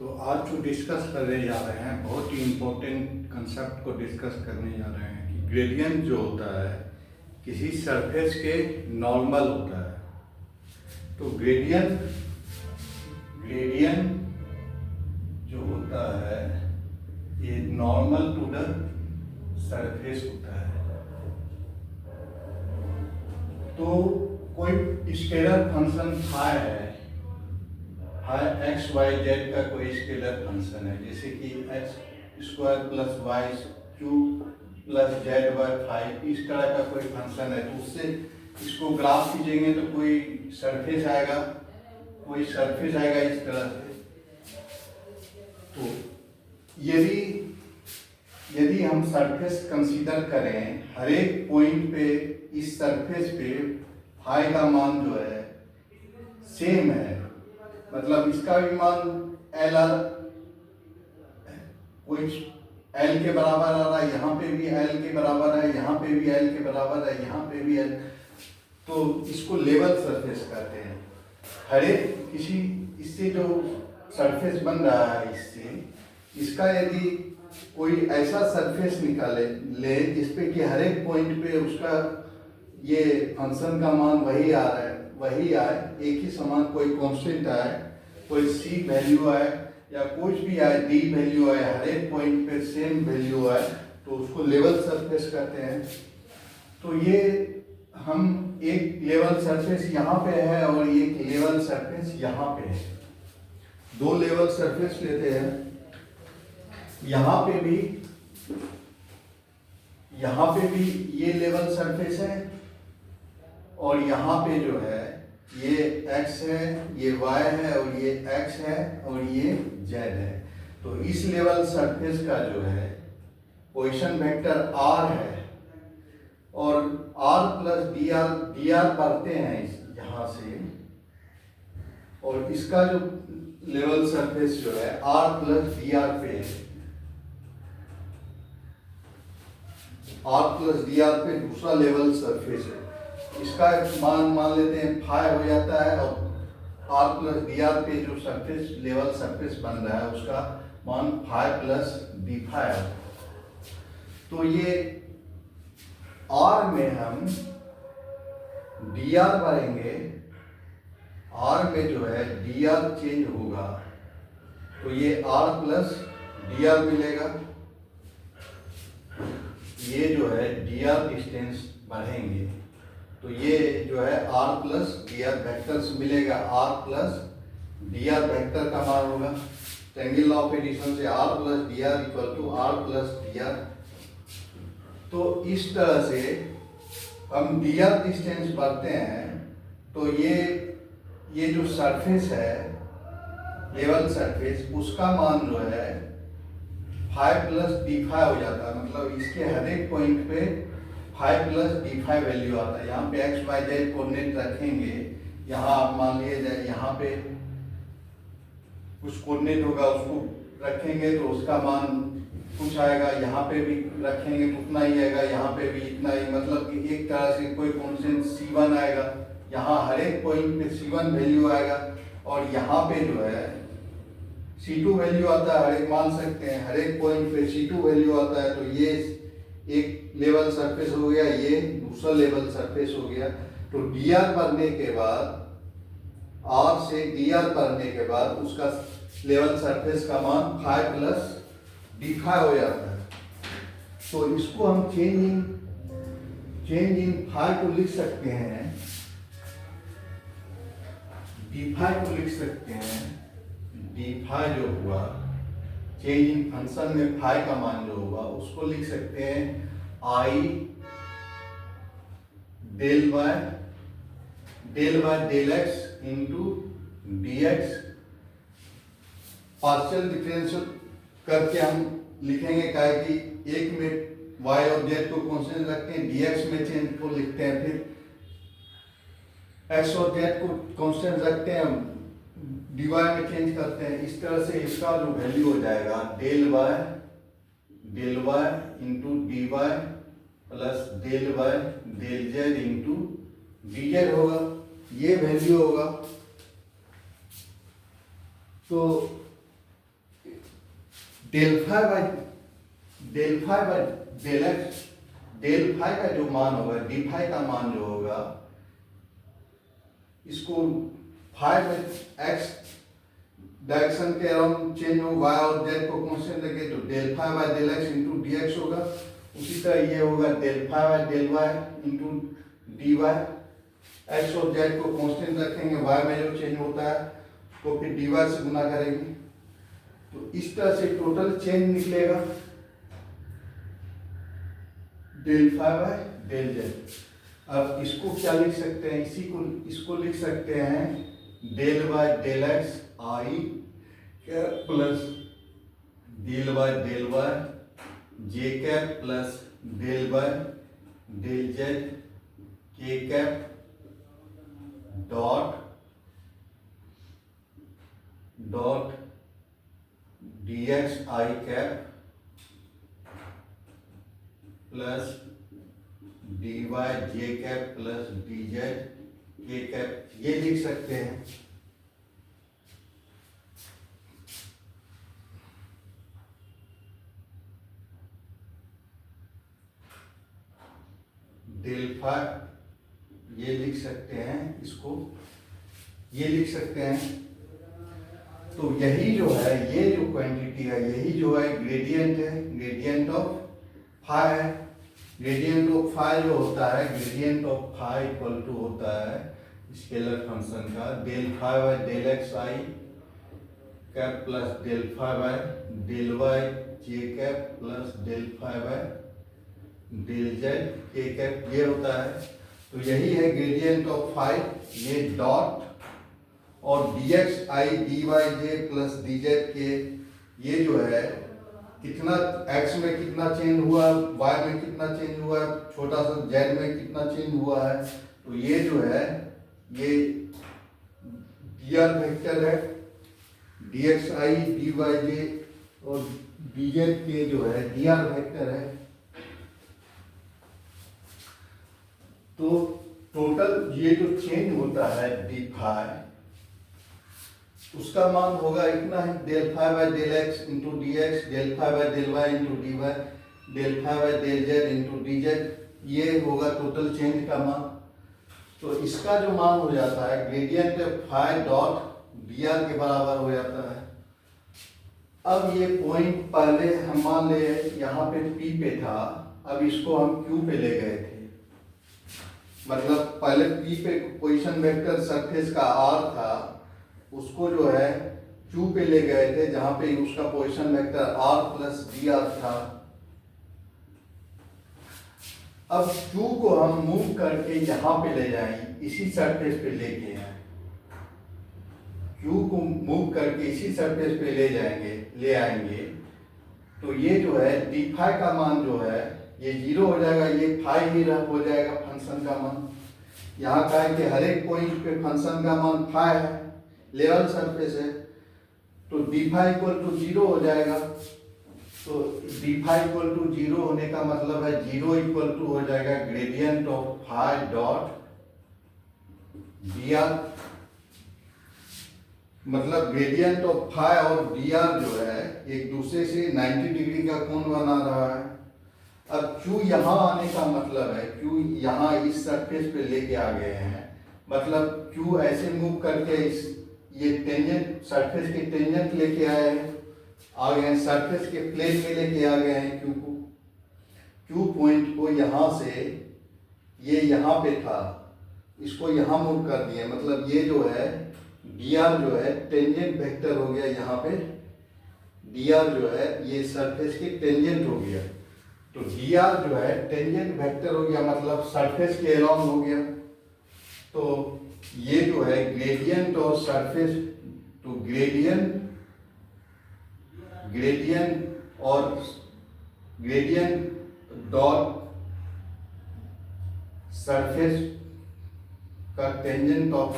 तो आज जो डिस्कस करने जा रहे हैं बहुत ही इम्पोर्टेंट कंसेप्ट को डिस्कस करने जा रहे हैं कि ग्रेडियंट जो होता है किसी सरफेस के नॉर्मल होता है। तो ग्रेडियंट जो होता है ये नॉर्मल टू द सरफेस होता है। तो कोई स्केलर फंक्शन फाई है, फाई एक्स वाई जेड का कोई स्केलर फंक्शन है, जैसे कि x square plus y cube plus z y phi, इस तरह का कोई फंक्शन है। तो उससे इसको ग्राफ खींचेंगे तो कोई सरफेस आएगा इस तरह से। तो यदि हम सरफेस कंसीडर करें, हर एक पॉइंट पे इस सरफेस पे फाई का मान जो है सेम है, मतलब इसका भी मान एल आर कोई एल के बराबर आ रहा है, यहाँ पे भी एल के बराबर है, यहाँ पे भी एल के बराबर है, यहाँ पे भी एल। तो इसको लेवल सरफेस कहते हैं। हर एक किसी इससे जो सरफेस बन रहा है इसका यदि कोई ऐसा सरफेस निकाले ले जिसपे कि हर एक पॉइंट पे उसका ये फंक्शन का मान वही आए, एक ही समान कोई कांस्टेंट आए, कोई सी वैल्यू आए या कुछ भी आए, डी वैल्यू आए, हर एक पॉइंट पे सेम वैल्यू आए, तो उसको लेवल सरफेस कहते हैं। तो ये हम एक लेवल सरफेस यहाँ पे है और एक लेवल सरफेस यहाँ पे है, दो लेवल सरफेस लेते हैं। यहाँ पे भी ये लेवल सरफेस है और यहाँ पे जो है ये x है, ये y है और ये x है और ये z है। तो इस लेवल सरफेस का जो है पोजीशन वेक्टर r है और r प्लस dr पढ़ते हैं यहाँ से, और इसका जो लेवल सरफेस जो है r प्लस dr पे दूसरा लेवल सरफेस है। इसका मान लेते हैं फाई हो जाता है और r प्लस dr पे जो सरफेस लेवल सरफेस बन रहा है उसका मान फाई प्लस डी फाई है। तो ये r में हम dr भरेंगे, r में जो है dr चेंज होगा तो ये r प्लस dr मिलेगा, ये जो है dr डिस्टेंस बढ़ेंगे तो ये जो है r प्लस dr वेक्टर से मिलेगा, r प्लस dr वेक्टर का मान होगा। ट्रायंगल लॉ ऑफ एडिशन से r plus dr equal to r plus dr। तो इस तरह से हम dr डिस्टेंस बढ़ते हैं तो ये जो सरफेस है लेवल सरफेस उसका मान जो है फाई प्लस डी फाई हो जाता है, मतलब इसके हर एक पॉइंट पे phi plus d phi value आता है। यहाँ पे एक्स वाई जेड कोऑर्डिनेट रखेंगे, यहाँ आप मान लिए जाए यहाँ पे कुछ कोऑर्डिनेट होगा उसको रखेंगे तो उसका मान कुछ आएगा, यहाँ पे भी रखेंगे तो उतना ही आएगा, यहाँ पे भी इतना ही, मतलब कि एक तरह से कोई कांस्टेंट C1 आएगा, यहाँ हर एक पॉइंट पे C1 वैल्यू आएगा और यहाँ पे जो है C2 वैल्यू आता है, हर एक मान सकते हैं हर एक पॉइंट पे C2 वैल्यू आता है। तो ये एक लेवल सरफेस हो गया, ये दूसरा लेवल सरफेस हो गया। तो dr भरने के बाद r से dr भरने के बाद उसका लेवल सरफेस का मान फाई प्लस डी फाई हो जाता है। तो इसको हम चेंज इन फाई को लिख सकते हैं, डी फाई को लिख सकते हैं, डी फाई जो हुआ चेंज इन फंक्शन में फाई का मान जो होगा उसको लिख सकते हैं I del Y del x into D X. Partial differential करके हम लिखेंगे क्या कि एक में y और z को कांस्टेंट रखते हैं, dx में चेंज को लिखते हैं, फिर x और z को कांस्टेंट रखते हैं, dy में चेंज करते हैं। इस तरह से इसका जो वैल्यू हो जाएगा del y into d y plus del y del z into d z होगा, ये वैल्यू होगा। तो del phi by del x, del phi का जो मान होगा, डी फाई का मान जो होगा, इसको फाई में एक्स डायरेक्शन के अराउंड चेंज हो, वाई और जेड को कांस्टेंट रखे तो del phi by del x into D x होगा। उसी तरह ये होगा del phi by del y into d y. X और जेड को कांस्टेंट रखेंगे, वाई में जो चेंज होता है तो फिर डी वाई से गुना करेंगे, तो इस तरह से टोटल चेंज निकलेगा del phi by del z. अब इसको क्या लिख सकते हैं, इसको लिख सकते हैं del by del x i cap plus del by del y j cap plus del by del z k cap dot d x i cap plus d y j cap plus d z k cap, ये लिख सकते हैं। Del phi ये लिख सकते हैं, इसको ये लिख सकते हैं। तो यही जो है, ये जो क्वांटिटी है, यही जो है ग्रेडियंट है, ग्रेडियंट ऑफ फाई है। ग्रेडियंट ऑफ फाई जो होता है, gradient of phi equal to होता है स्केलर फंक्शन का del phi by del x i cap plus del phi by del y j cap plus del phi by del z k cap, ये होता है। तो यही है ग्रेडियंट ऑफ फाई, ये डॉट और d x i d y j plus d z k, ये जो है कितना x में कितना चेंज हुआ, y में कितना चेंज हुआ, छोटा सा z में कितना चेंज हुआ है, तो ये जो है ये dr वेक्टर है, dxi dyj और dz के जो है dr वेक्टर है। तो टोटल ये जो चेंज होता है डी फाई, उसका मान होगा इतना है del phi by del x into D x, del phi by del y into d y, del phi by del z into d z, ये होगा टोटल चेंज का मान। तो इसका जो मान हो जाता है gradient phi dot d r के बराबर हो जाता है। अब ये पॉइंट पहले हम मान ले यहाँ पे पी पे था, अब इसको हम क्यू पे ले गए थे, मतलब पहले पी पे पोजीशन वेक्टर सरफेस का आर था, उसको जो है क्यू पे ले गए थे, जहां पे उसका position vector r plus d r था। अब क्यू को हम मूव करके यहां पे ले जाएंगे, इसी सरफेस पे लेके आए, क्यू को मूव करके इसी सरफेस पे ले आएंगे, तो ये जो है डी फाई का मान जो है ये 0 हो जाएगा, ये फाई ही हो जाएगा फंक्शन का मान। यहाँ का है कि हर एक पॉइंट पे फंक्शन का मान फाई है, लेवल सरफेस है, तो डी फाई इक्वल टू 0 हो जाएगा। तो डी फाई इक्वल टू 0 होने का मतलब है 0 इक्वल टू हो जाएगा gradient of phi dot d r, मतलब ग्रेडियंट ऑफ फाई और डी आर जो है एक दूसरे से 90 डिग्री का कोण बना रहा है। अब क्यू यहाँ आने का मतलब है, क्यू यहाँ इस सरफेस पे लेके आ गए हैं, मतलब क्यू ऐसे मूव करके इस ये टेंजेंट सरफेस के टेंजेंट लेके आए हैं, आ गए हैं सरफेस के प्लेन में लेके आ गए हैं क्यू को, क्यू पॉइंट को यहाँ से, ये यहाँ पे था, इसको यहाँ मूव कर दिए, मतलब ये जो है डी आर जो है टेंजेंट वेक्टर हो गया, यहाँ पे डी आर जो है ये सरफेस के टेंजेंट हो गया, तो डी आर जो है टेंजेंट वेक्टर हो गया, मतलब सरफेस के अलॉन्ग हो गया। तो ये जो है ग्रेडियंट और सरफेस, तो ग्रेडियंट और ग्रेडियंट डॉट सरफेस का टेंजेंट ऑफ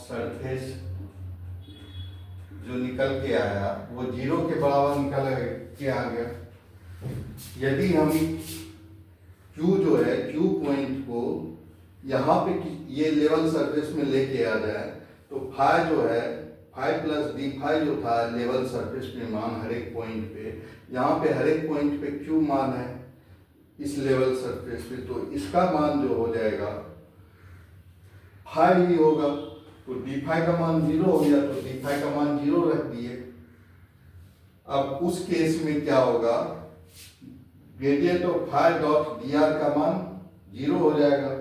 सरफेस जो निकल के आया वो 0 के बराबर निकल के आ गया। यदि हम Q जो है Q पॉइंट को यहाँ पे ये लेवल सरफेस में लेके आ जाए, तो फाई जो है फाई प्लस डी फाई जो था लेवल सरफेस पे मान हर एक पॉइंट पे, यहाँ पे हर एक पॉइंट पे क्यू मान है इस लेवल सरफेस पे, तो इसका मान जो हो जाएगा फाई ही होगा। तो डी फाई का मान 0 हो गया, तो डी फाई का मान 0 रख दिए। अब उस केस में क्या होगा, gradient of phi dot d r का मान 0 हो जाएगा।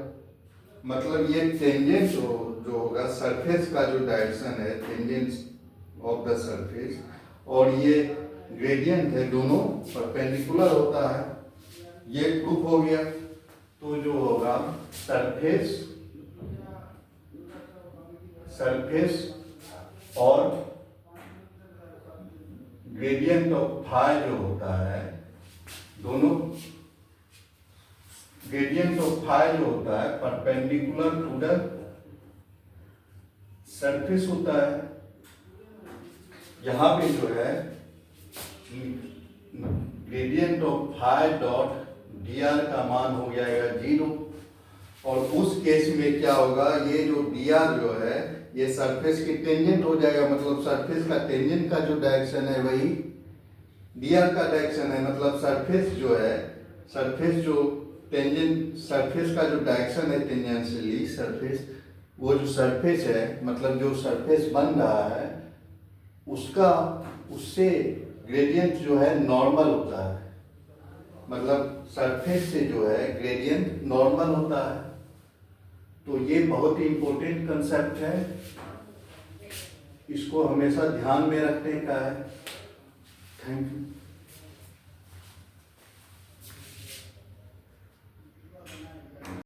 मतलब ये टेंजेंट जो होगा सरफेस का जो डायरेक्शन है टेंजेंट ऑफ द सरफेस, और ये ग्रेडियंट है, दोनों परपेंडिकुलर होता है, ये प्रूफ हो गया। तो जो होगा सरफेस और ग्रेडियंट ऑफ फाई जो होता है, दोनों ग्रेडियंट ऑफ फाई जो होता है परपेंडिकुलर टू द सरफेस होता है। यहां पे जो है gradient of phi dot d r का मान हो जाएगा 0, और उस केस में क्या होगा, ये जो डी आर जो है ये सरफेस की टेंजेंट हो जाएगा। मतलब सरफेस का टेंजेंट का जो डायरेक्शन है वही डी आर का डायरेक्शन है। मतलब सरफेस जो है, सरफेस जो टेंजेंट सरफेस का जो डायरेक्शन है टेंजेंशियली सरफेस, वो जो सरफेस है मतलब जो सरफेस बन रहा है उसका उससे ग्रेडियंट जो है नॉर्मल होता है। मतलब सरफेस से जो है ग्रेडियंट नॉर्मल होता है। तो ये बहुत ही इंपॉर्टेंट कंसेप्ट है, इसको हमेशा ध्यान में रखने का है। Thank you.